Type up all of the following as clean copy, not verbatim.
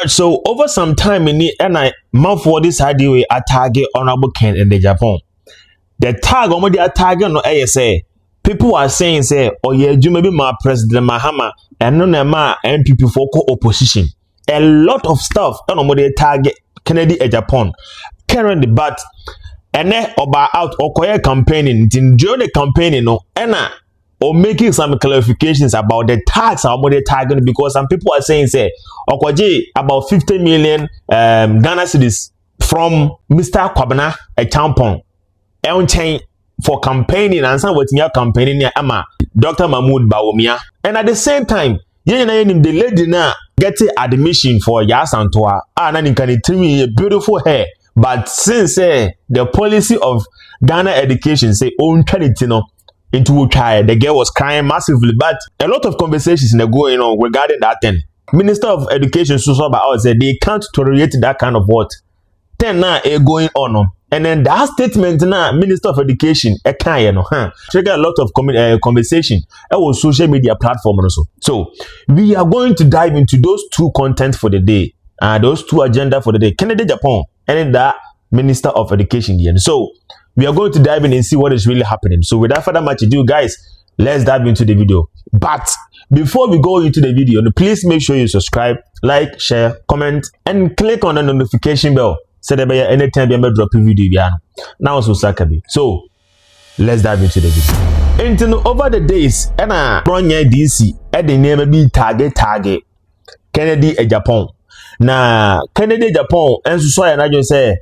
So over some time in the and I month for this idea I target honorable Ken in the Japan. The tag on the tag no say people are saying say oh yeah you maybe my president Mahama and no ma MPP for opposition. A lot of stuff on the target Kennedy Japan currently, but and then about out or campaigning during the campaigning no and or making some clarifications about the tax or the target, because some people are saying say okoje about 50 million Ghana cedis from Mr. Kwabena Agyapong chain for campaigning and some with your campaigning near Ama Dr. Mahmoud Bawumia, and at the same time the lady now getting admission for Yasantoa and can a beautiful hair, but since the policy of Ghana education say own charity no into child, the girl was crying massively, but a lot of conversations going on regarding that thing. Minister of Education Suso Bao said they can't tolerate that kind of what then now going on. And then that statement now, Minister of Education, trigger a lot of conversation on social media platform also. So we are going to dive into those two content for the day, those two agenda for the day. Kennedy Agyapong and that Minister of Education. So we are going to dive in and see what is really happening. So without further much ado, guys, let's dive into the video. But before we go into the video, please make sure you subscribe, like, share, comment, and click on the notification bell so that anytime you drop a video. Now so Sakabi. So let's dive into the video. Into over the days, and ABRONYE DC at the name be target Kennedy Agyapong. Na Kennedy Agyapong and so I just say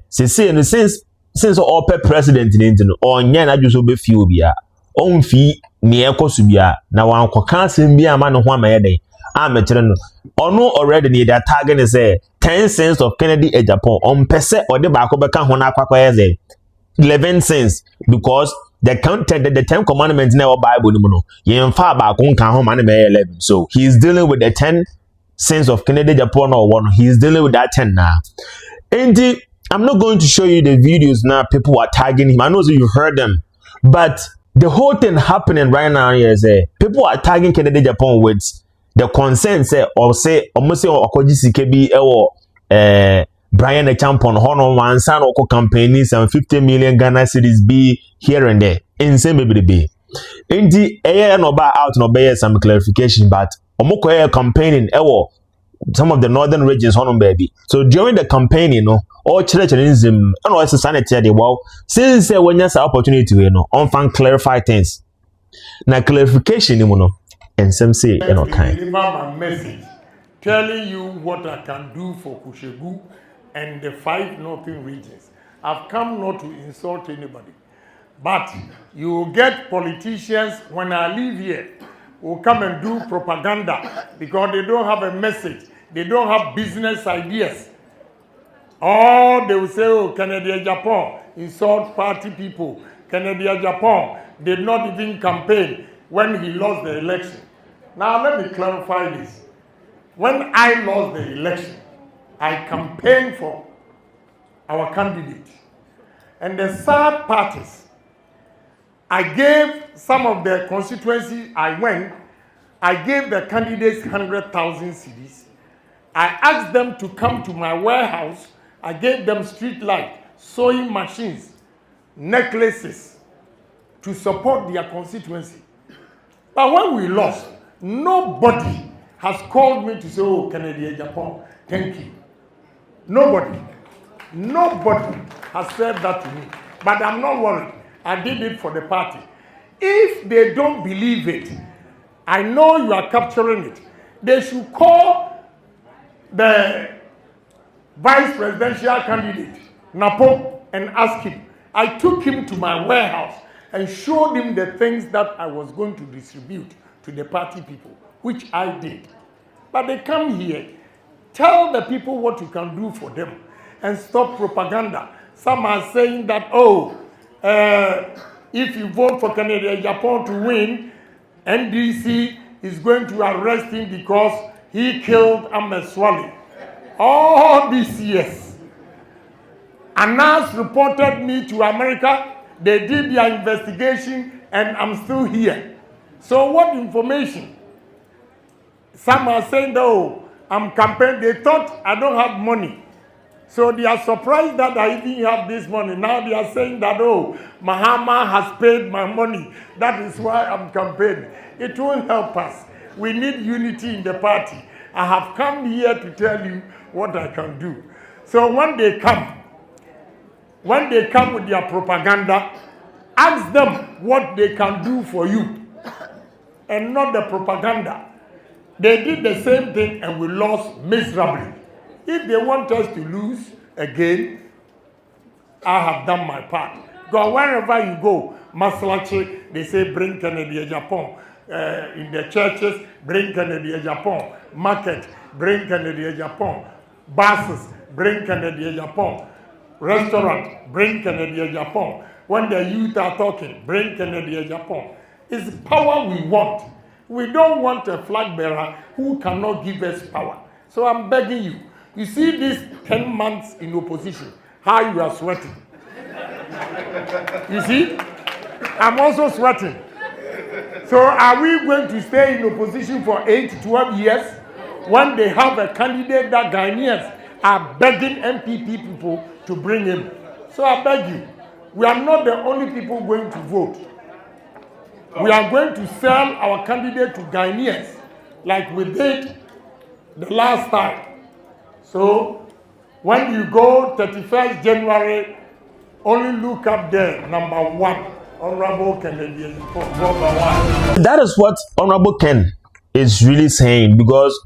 since all president in Intel or nyana just be few bia on fee near Kosubia now one can't be a man of 1 day. I'm a children or no already need that target is 10 cents of Kennedy Agyapong on pese or the back of a kahona 11 cents because the content the 10 commandments never Bible no yen far back on can home 11. So he's dealing with the 10 cents of Kennedy Agyapong or one. He's dealing with that 10 now. Indeed, I'm not going to show you the videos now. People are tagging him. I know you've heard them, but the whole thing happening right now is people are tagging Kennedy Agyapong with the consent almost say Okoji CKB or Brian Agyapong Hono one son or campaigning some 50 million Ghana cedis be here and there. Insane baby be. Indeed, no bar out no bear some clarification, but Omoko campaigning some of the northern regions on baby. So during the campaign, all churchianism and also sanitary well, since when there's an opportunity, on fan clarify things. Now clarification, and some say, kind. Deliver my message, telling you what I can do for Kushegu and the 5 northern regions. I've come not to insult anybody, but you will get politicians when I leave here will come and do propaganda because they don't have a message. They don't have business ideas. Or they will say, oh, Kennedy Agyapong insult party people. Kennedy Agyapong did not even campaign when he lost the election. Now let me clarify this. When I lost the election, I campaigned for our candidate. And the third parties, I gave some of the constituency I went, I gave the candidates 100,000 cedis. I asked them to come to my warehouse. I gave them street light, sewing machines, necklaces to support their constituency. But when we lost, nobody has called me to say, oh, Kennedy Agyapong, thank you. Nobody has said that to me. But I'm not worried. I did it for the party. If they don't believe it, I know you are capturing it. They should call the vice presidential candidate, Napo, and ask him. I took him to my warehouse and showed him the things that I was going to distribute to the party people, which I did. But they come here, tell the people what you can do for them, and stop propaganda. Some are saying that, oh, if you vote for Kennedy Agyapong to win, NDC is going to arrest him because he killed Ameswali. All these years, Anas reported me to America. They did their investigation, and I'm still here. So what information? Some are saying, oh, I'm campaigning. They thought I don't have money. So they are surprised that I even have this money. Now they are saying that, oh, Mahama has paid my money. That is why I'm campaigning. It won't help us. We need unity in the party. I have come here to tell you what I can do. So when they come with their propaganda, ask them what they can do for you and not the propaganda. They did the same thing and we lost miserably. If they want us to lose again, I have done my part. Because wherever you go, Maslache, they say bring Kennedy Agyapong. In the churches, bring Kennedy Agyapong. Market, bring Kennedy Agyapong. Buses, bring Kennedy Agyapong. Restaurant, bring Kennedy Agyapong. When the youth are talking, bring Kennedy Agyapong. It's power we want. We don't want a flag bearer who cannot give us power. So I'm begging you. You see these 10 months in opposition, how you are sweating. You see? I'm also sweating. So are we going to stay in opposition for 8 to 12 years when they have a candidate that Ghanaians are begging MPP people to bring him? So I beg you, we are not the only people going to vote. We are going to sell our candidate to Ghanaians like we did the last time. So when you go 31st January, only look up there, number 1, Honorable Kennedy Agyapong. That is what Honorable Ken is really saying, because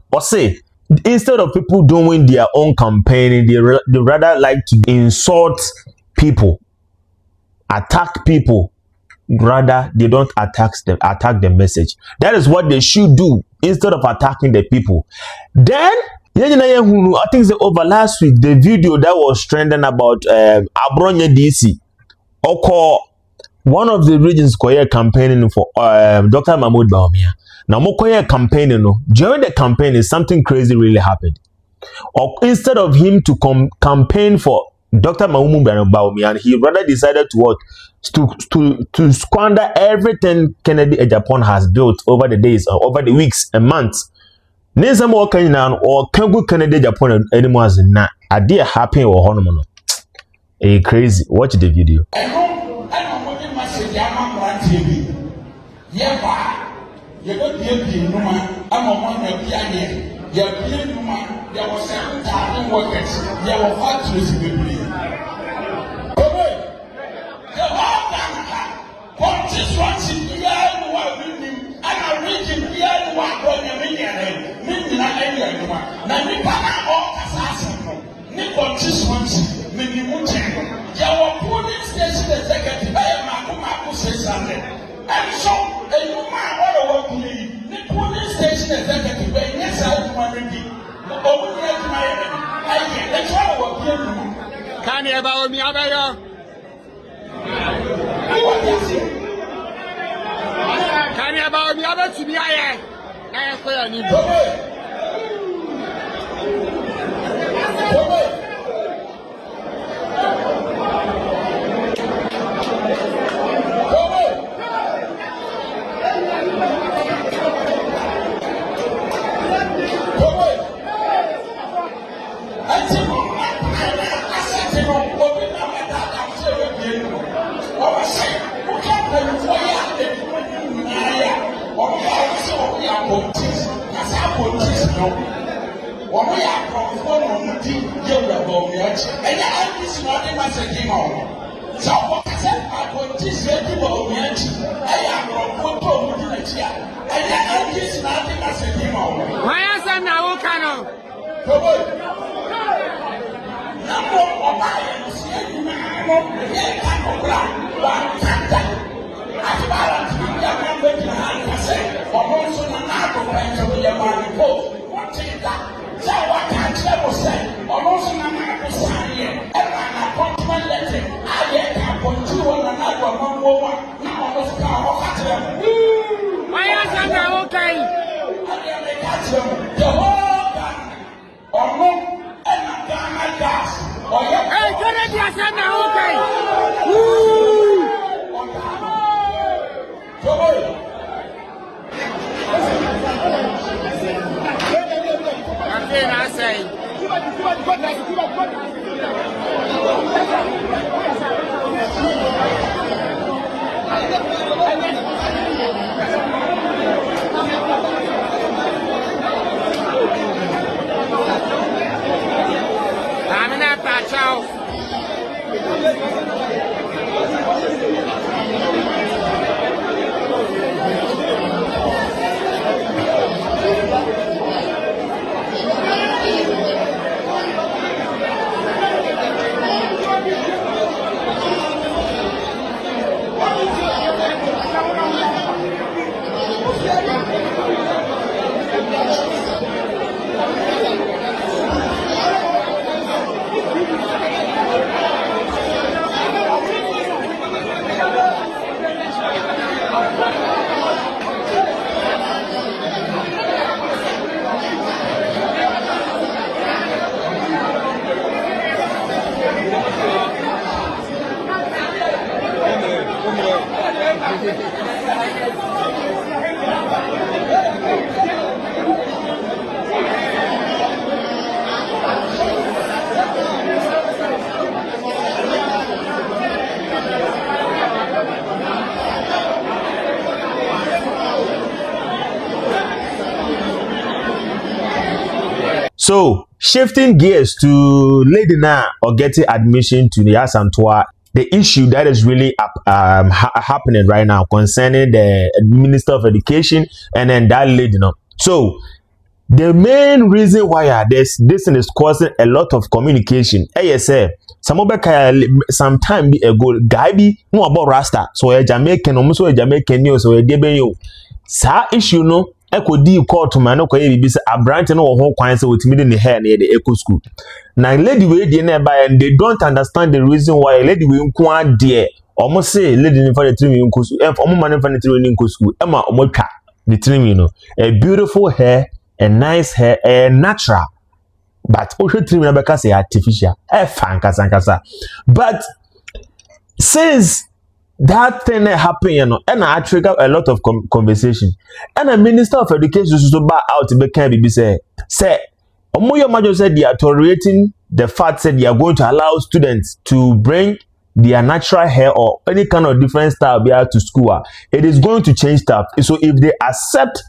instead of people doing their own campaigning, they rather like to insult people, attack people. Rather, they don't attack the message. That is what they should do instead of attacking the people. Then, I think over last week, the video that was trending about ABRONYE DC, one of the regions campaigning for Dr. Mahmoud Bawumia. Now, campaigning. During the campaign, something crazy really happened. Instead of him to campaign for Dr. Mahmoud Bawumia, he rather decided to squander everything Kennedy Agyapong has built over the days, over the weeks and months. Neza mo Kenya or Kangu Kennedy Agyapong anymore as na idea happen or honomono. Crazy. Watch the video. And so, a woman what I the police station executive, yes, I can you about me? Can you about me? About to be So shifting gears to Lady Na or getting admission to the Asantua, the issue that is really happening right now concerning the Minister of Education and then that lady. So the main reason why this thing is causing a lot of communication. ASA, some time ago, guy be no about Rasta. So a Jamaican, almost a Jamaican news, so a debut. Sa issue no. Eko di court to man okay be say abrante no ho kwan say wotimi de hair near the eco school. Now lady we dey nearby and they don't understand the reason why lady we nko there. Omo say lady ni for the trim nko school. Omo man for the trim nko school. Emma omo twa the trim a beautiful hair, a nice hair, a natural. But osho trim na beka say artificial. Fan kasa. But since that thing happened, and I trigger a lot of conversation. And the Minister of Education so back out to be say, Omoyo Majo said they are tolerating the fact that they are going to allow students to bring their natural hair or any kind of different style be out to school. It is going to change stuff. So if they accept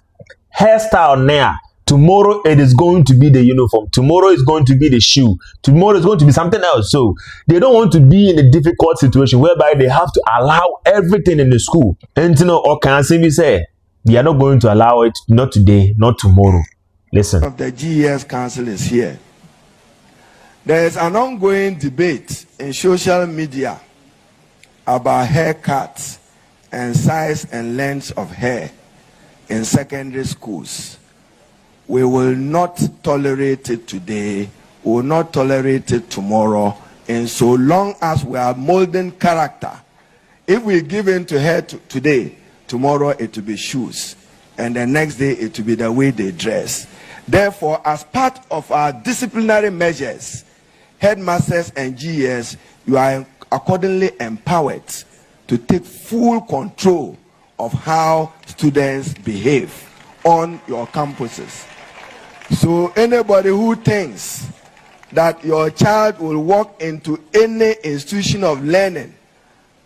hairstyle now, tomorrow it is going to be the uniform. Tomorrow is going to be the shoe. Tomorrow is going to be something else. So they don't want to be in a difficult situation whereby they have to allow everything in the school. And or can we say they are not going to allow it, not today, not tomorrow. Listen. Of the GES Council is here. There is an ongoing debate in social media about haircuts and size and length of hair in secondary schools. We will not tolerate it today. We will not tolerate it tomorrow. And so long as we are molding character, if we give in to hair today, tomorrow it will be shoes. And the next day it will be the way they dress. Therefore, as part of our disciplinary measures, headmasters and GES, you are accordingly empowered to take full control of how students behave on your campuses. So anybody who thinks that your child will walk into any institution of learning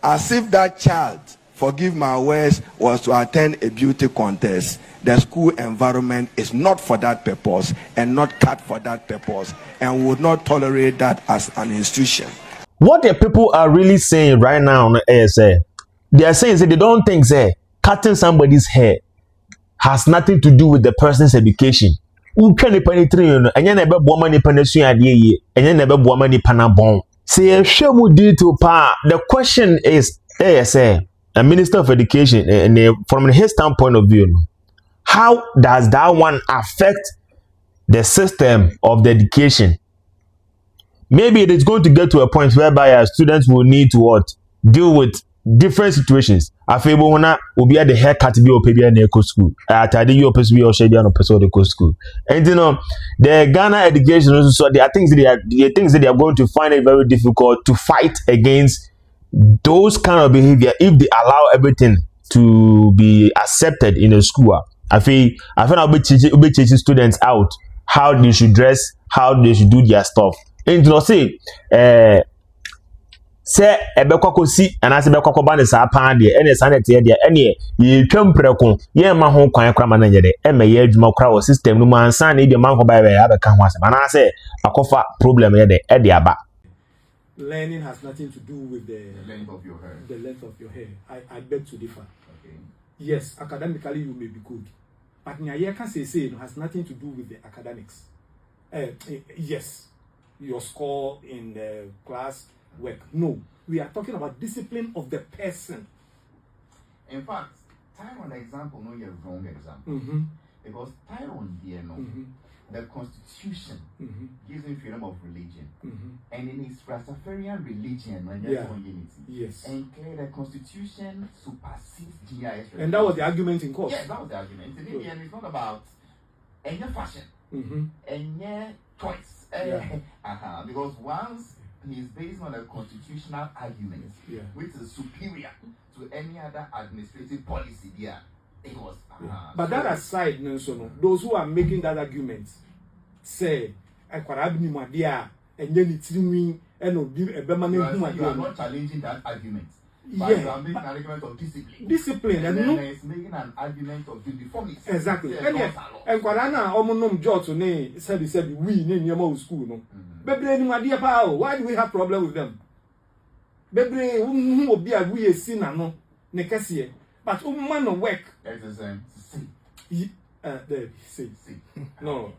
as if that child, forgive my words, was to attend a beauty contest, the school environment is not for that purpose and not cut for that purpose, and we would not tolerate that as an institution. What the people are really saying right now on the ASA, they are saying that they don't think cutting somebody's hair has nothing to do with the person's education. The question is, a Minister of Education, and from his standpoint of view, how does that one affect the system of the education? Maybe it is going to get to a point whereby our students will need to what? Deal with different situations. Afebo wana obi at the haircut be opebi na eco school. Atade you opes be o shedi an opes the school. And the Ghana education so I think they are going to find it very difficult to fight against those kind of behavior if they allow everything to be accepted in a school. I feel I'll be teaching students out how they should dress, how they should do their stuff. And you say say ebekwakosi anase bekwakoba ne saa pan de ene sanet ye de ene ye twampreko ye ma ho kwan krama na nyede e me ye adwuma kra wo system no man san ne de man ko ba ya beka ho asema na say akofa problem ye de e de aba. Learning has nothing to do with the length of your hair. The length of your hair. I beg to differ. Okay. Yes, academically you may be good, but Nyaya can say it has nothing to do with the academics. Yes, your score in the class work. No, we are talking about discipline of the person. In fact, Tyrone example, no, you're wrong example. Because Tyrone, the Constitution gives him freedom of religion, and in his Rastafarian religion, when there's one unity, yes, and the Constitution supersedes GIS. And that was the argument in court. Yes, that was the argument. In the end, it's not about any fashion, any choice. Because once he's based on a constitutional argument, which is superior to any other administrative policy, it was. But that aside, those who are making that argument say, and then it's doing and you are not challenging that argument. But you are making an argument of discipline. Discipline, and then it's making an argument of uniformity. Exactly. And Kwarana omunum jot ne said we in your school no. Why do we have problem with them? Bebre who will be a we sinner no ne kese. But man of work. There see. No.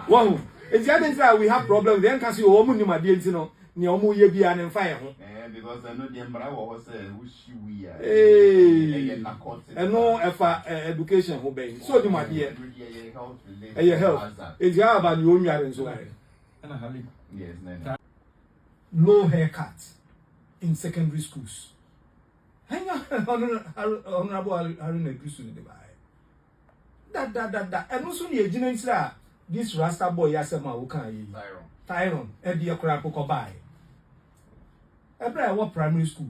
Wow. It's the other side we have problem. Then can see omu ni madie no. Ni omu ye bia ne mfa ye ho. Because I know the embra wo say wushi we are. And no efa education ho ben. So the madie. Health. It's ya about you nware so. Yes, low haircut in secondary schools. Hang on, Honorable Harun Egrisu in the bay. That. And also the agents this Rasta boy Yasema Ukan Tyrone, EddieOkrapo buy. Every what primary school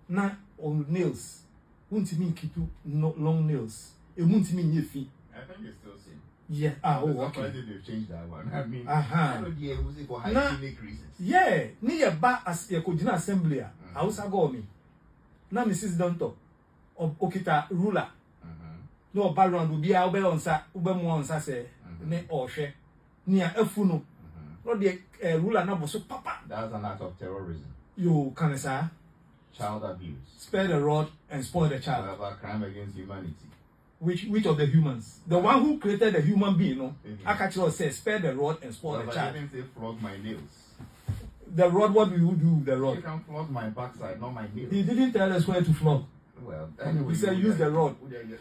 na on nails. Won't mean keep you long nails. It won't mean your feet. I think it's still same. Yeah. Okay. They've changed that one. I mean, I don't use it for hygienic reasons. Yeah, near bar as a Kojina assembly. I was a go me. Now, Mrs. Donto of Okita ruler. No background will be out there on Sa Ubemo Sase, ne or share near a funo. Not the ruler number so papa. That's an act of terrorism. You can say Child abuse. Spare the rod and spoil the child. That's a crime against humanity. Which of the humans? The one who created the human being, no? Akachi says, spare the rod and spoil the child. I didn't say flog my nails. The rod, what do you do with the rod? You can flog my backside, not my nails. He didn't tell us where to flog. Well, anyway. He said, use the rod.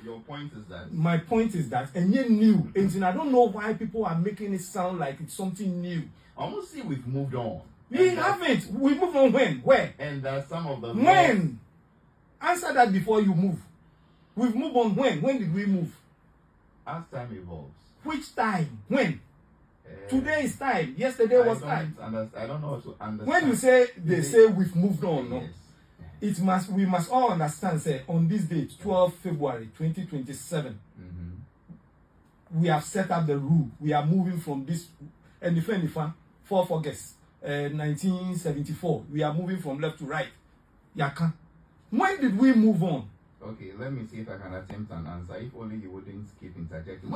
Your point is that. My point is that, and you knew. And I don't know why people are making it sound like it's something new. I almost see we've moved on. We haven't. We moved on when? Where? And that some of the. When? Answer that before you move. We've moved on when? When did we move? As time evolves. Which time? When? Today is time. Yesterday was time. I don't know how to understand. When you say they say we've moved on, no? Yes. We must all understand, say, on this date, 12 February 2027, we have set up the rule. We are moving from this, and if 4th August 1974, we are moving from left to right. Yaka. When did we move on? Okay, let me see if I can attempt an answer. If only you wouldn't keep interjecting.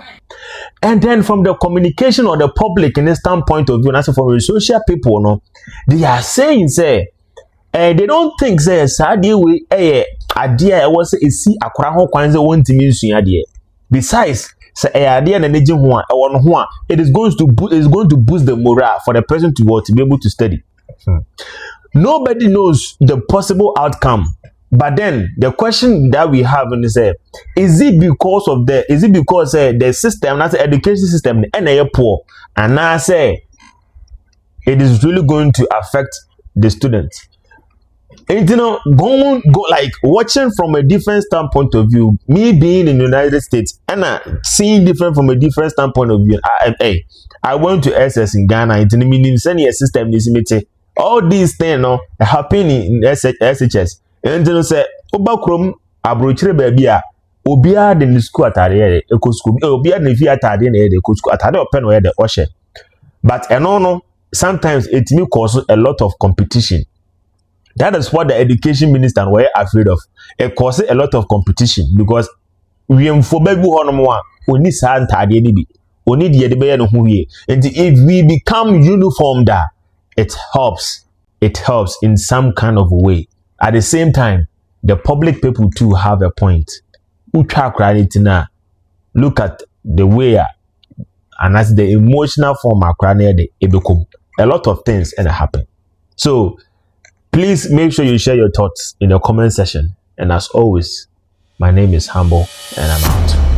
And then from the communication of the public in the standpoint of view, and also from the social people, no, they are saying, say, they don't think, say, idea we, idea was a see a crown kwanza won't mean idea. Besides, say, idea and energy one, it is going to boost the morale for the person to be able to study. Nobody knows the possible outcome. But then the question that we have is it because the system, that's the education system, and poor, and I say it is really going to affect the students. And go like watching from a different standpoint of view, me being in the United States and seeing different from a different standpoint of view. I went to SS in Ghana, and the meaning send a system is all these things happen in SHS. And then say, Oba Krom, Abrochre Babia, Obia de school atade eko school obia de fi atade na eko school atade open no de oshe but no sometimes it may cause a lot of competition. That is what the education minister were afraid of. It causes a lot of competition because we mfobebu honomo a oni sa atade ni bi oni de be no hu wie. And if we become uniform da it helps in some kind of way. At the same time the public people too have a point. Look at the way and as the emotional form a lot of things and happen. So please make sure you share your thoughts in the comment section, and as always my name is Humble and I'm out.